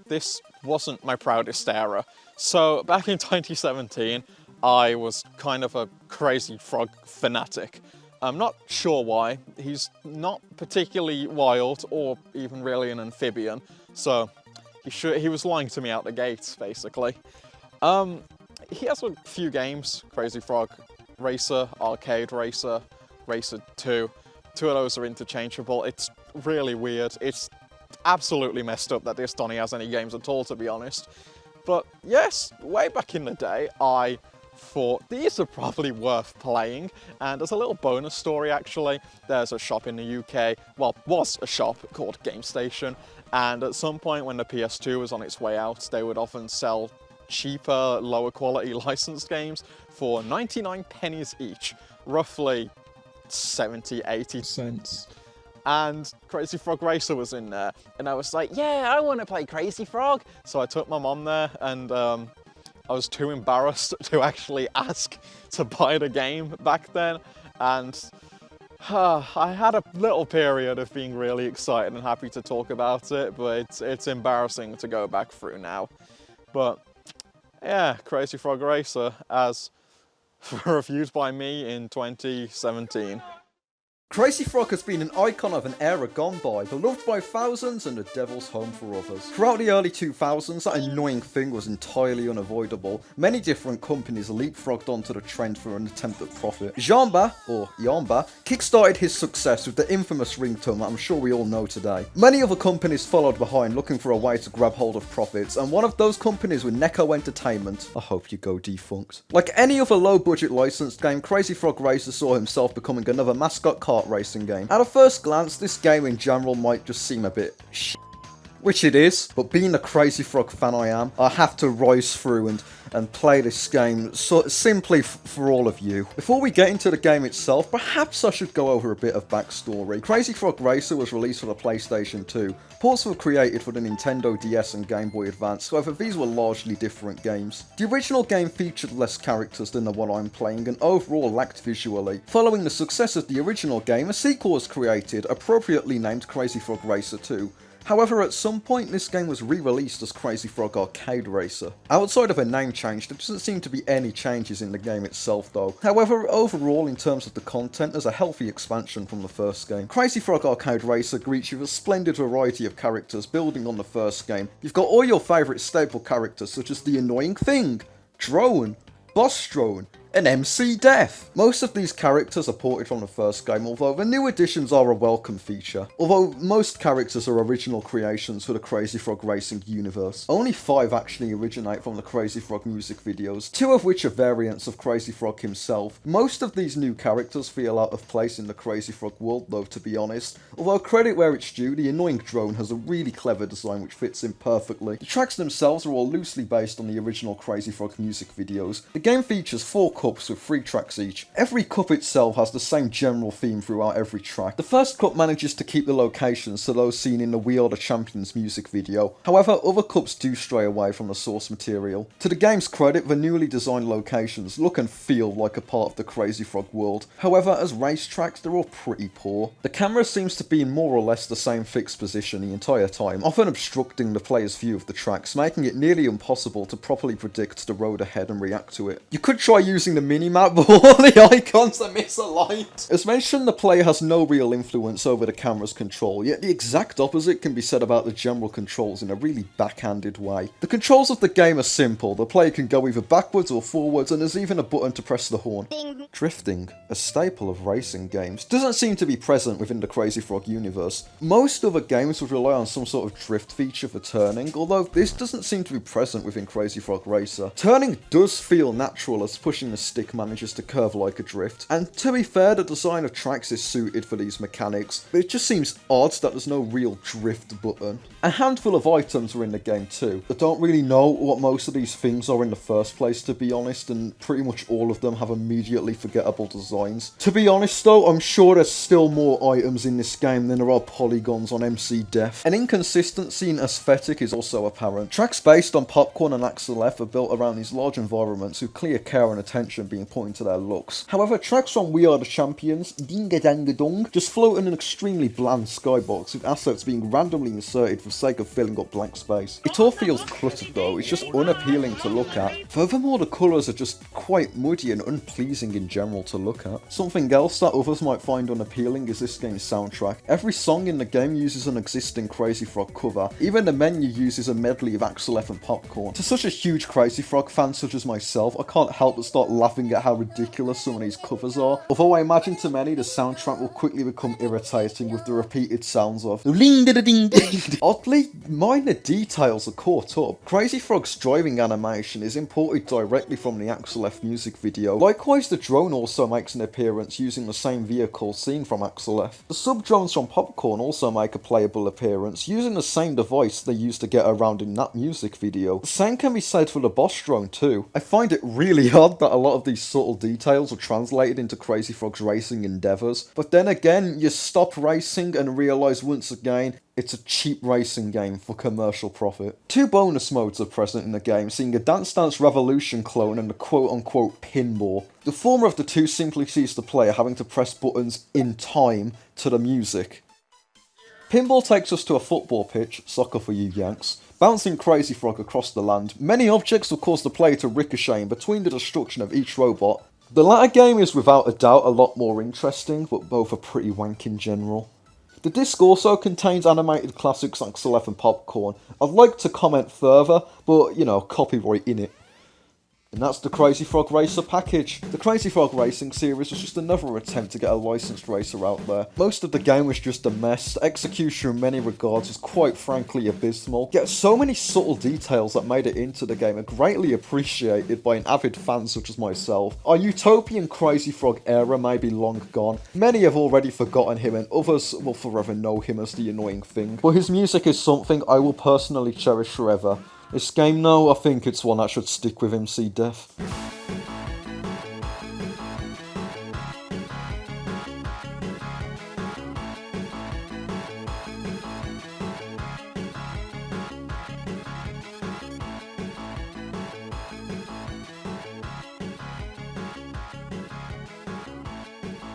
this wasn't my proudest era. So back in 2017, I was kind of a Crazy Frog fanatic. I'm not sure why. He's not particularly wild or even really an amphibian, so he was lying to me out the gates, basically. He has a few games: Crazy Frog Racer, Arcade Racer, Racer 2. Two of those are interchangeable. It's really weird. It's absolutely messed up that this Donny has any games at all, to be honest. But yes, way back in the day, I thought these are probably worth playing, and as a little bonus story actually, there's a shop in the UK, well, was a shop called Game Station, and at some point when the PS2 was on its way out, they would often sell cheaper, lower quality licensed games for 99 pennies each, roughly 70-80 cents. And Crazy Frog Racer was in there, and I was like, yeah, I want to play Crazy Frog. So I took my mom there, and I was too embarrassed to actually ask to buy the game back then, and I had a little period of being really excited and happy to talk about it, but it's embarrassing to go back through now. But yeah, Crazy Frog Racer, as reviewed by me in 2017. Crazy Frog has been an icon of an era gone by, beloved by thousands and a devil's home for others. Throughout the early 2000s, that annoying thing was entirely unavoidable. Many different companies leapfrogged onto the trend for an attempt at profit. Jamba, or Yamba, kickstarted his success with the infamous ringtone that I'm sure we all know today. Many other companies followed behind, looking for a way to grab hold of profits, and one of those companies was Neko Entertainment. I hope you go defunct. Like any other low-budget licensed game, Crazy Frog Racer saw himself becoming another mascot kart racing game. At a first glance, this game in general might just seem a bit which it is, but being a Crazy Frog fan I am, I have to rise through and play this game simply for all of you. Before we get into the game itself, perhaps I should go over a bit of backstory. Crazy Frog Racer was released for the PlayStation 2. Ports were created for the Nintendo DS and Game Boy Advance, however these were largely different games. The original game featured less characters than the one I'm playing and overall lacked visually. Following the success of the original game, a sequel was created, appropriately named Crazy Frog Racer 2. However, at some point this game was re-released as Crazy Frog Arcade Racer. Outside of a name change, there doesn't seem to be any changes in the game itself though. However, overall in terms of the content, there's a healthy expansion from the first game. Crazy Frog Arcade Racer greets you with a splendid variety of characters building on the first game. You've got all your favourite staple characters such as the Annoying Thing, Drone, Boss Drone, and MC Death. Most of these characters are ported from the first game, although the new additions are a welcome feature. Although most characters are original creations for the Crazy Frog Racing universe. Only 5 actually originate from the Crazy Frog music videos, 2 of which are variants of Crazy Frog himself. Most of these new characters feel out of place in the Crazy Frog world though, to be honest. Although credit where it's due, the Annoying Drone has a really clever design which fits in perfectly. The tracks themselves are all loosely based on the original Crazy Frog music videos. The game features 4 cups with 3 tracks each. Every cup itself has the same general theme throughout every track. The first cup manages to keep the locations to those seen in the We Are the Champions music video. However, other cups do stray away from the source material. To the game's credit, the newly designed locations look and feel like a part of the Crazy Frog world. However, as racetracks, they're all pretty poor. The camera seems to be in more or less the same fixed position the entire time, often obstructing the player's view of the tracks, making it nearly impossible to properly predict the road ahead and react to it. You could try using the minimap, but all the icons are misaligned. As mentioned, the player has no real influence over the camera's control, yet the exact opposite can be said about the general controls in a really backhanded way. The controls of the game are simple. The player can go either backwards or forwards, and there's even a button to press the horn. Ding. Drifting, a staple of racing games, doesn't seem to be present within the Crazy Frog universe. Most other games would rely on some sort of drift feature for turning, although this doesn't seem to be present within Crazy Frog Racer. Turning does feel natural as pushing the stick manages to curve like a drift, and to be fair, the design of tracks is suited for these mechanics, but it just seems odd that there's no real drift button. A handful of items are in the game too. I don't really know what most of these things are in the first place, to be honest, and pretty much all of them have immediately forgettable designs. To be honest though, I'm sure there's still more items in this game than there are polygons on MC Death. An inconsistency in aesthetic is also apparent. Tracks based on Popcorn and Axel are built around these large environments with clear care and attention attention being put into their looks. However, tracks from We Are The Champions, Dinga Danga Dong, just float in an extremely bland skybox with assets being randomly inserted for the sake of filling up blank space. It all feels cluttered though, it's just unappealing to look at. Furthermore, the colours are just quite muddy and unpleasing in general to look at. Something else that others might find unappealing is this game's soundtrack. Every song in the game uses an existing Crazy Frog cover. Even the menu uses a medley of Axel and Popcorn. To such a huge Crazy Frog fan such as myself, I can't help but start laughing at how ridiculous some of these covers are. Although I imagine to many the soundtrack will quickly become irritating with the repeated sounds of oddly, minor details are caught up. Crazy Frog's driving animation is imported directly from the Axel F music video. Likewise, the drone also makes an appearance using the same vehicle seen from Axel F. The sub-drones from Popcorn also make a playable appearance using the same device they used to get around in that music video. The same can be said for the boss drone too. I find it really odd that a lot of these subtle details are translated into Crazy Frog's racing endeavours, but then again, you stop racing and realise once again it's a cheap racing game for commercial profit. Two bonus modes are present in the game, seeing a Dance Dance Revolution clone and a quote-unquote pinball. The former of the two simply sees the player having to press buttons in time to the music. Pinball takes us to a football pitch, soccer for you Yanks, bouncing Crazy Frog across the land. Many objects will cause the player to ricochet in between the destruction of each robot. The latter game is without a doubt a lot more interesting, but both are pretty wank in general. The disc also contains animated classics like Axel F and Popcorn. I'd like to comment further, but you know, copyright in it. And that's the Crazy Frog Racer package. The Crazy Frog Racing series was just another attempt to get a licensed racer out there. Most of the game was just a mess. The execution in many regards was quite frankly abysmal. Yet so many subtle details that made it into the game are greatly appreciated by an avid fan such as myself. Our utopian Crazy Frog era may be long gone. Many have already forgotten him and others will forever know him as the annoying thing. But his music is something I will personally cherish forever. This game, though, I think it's one that should stick with MC Def.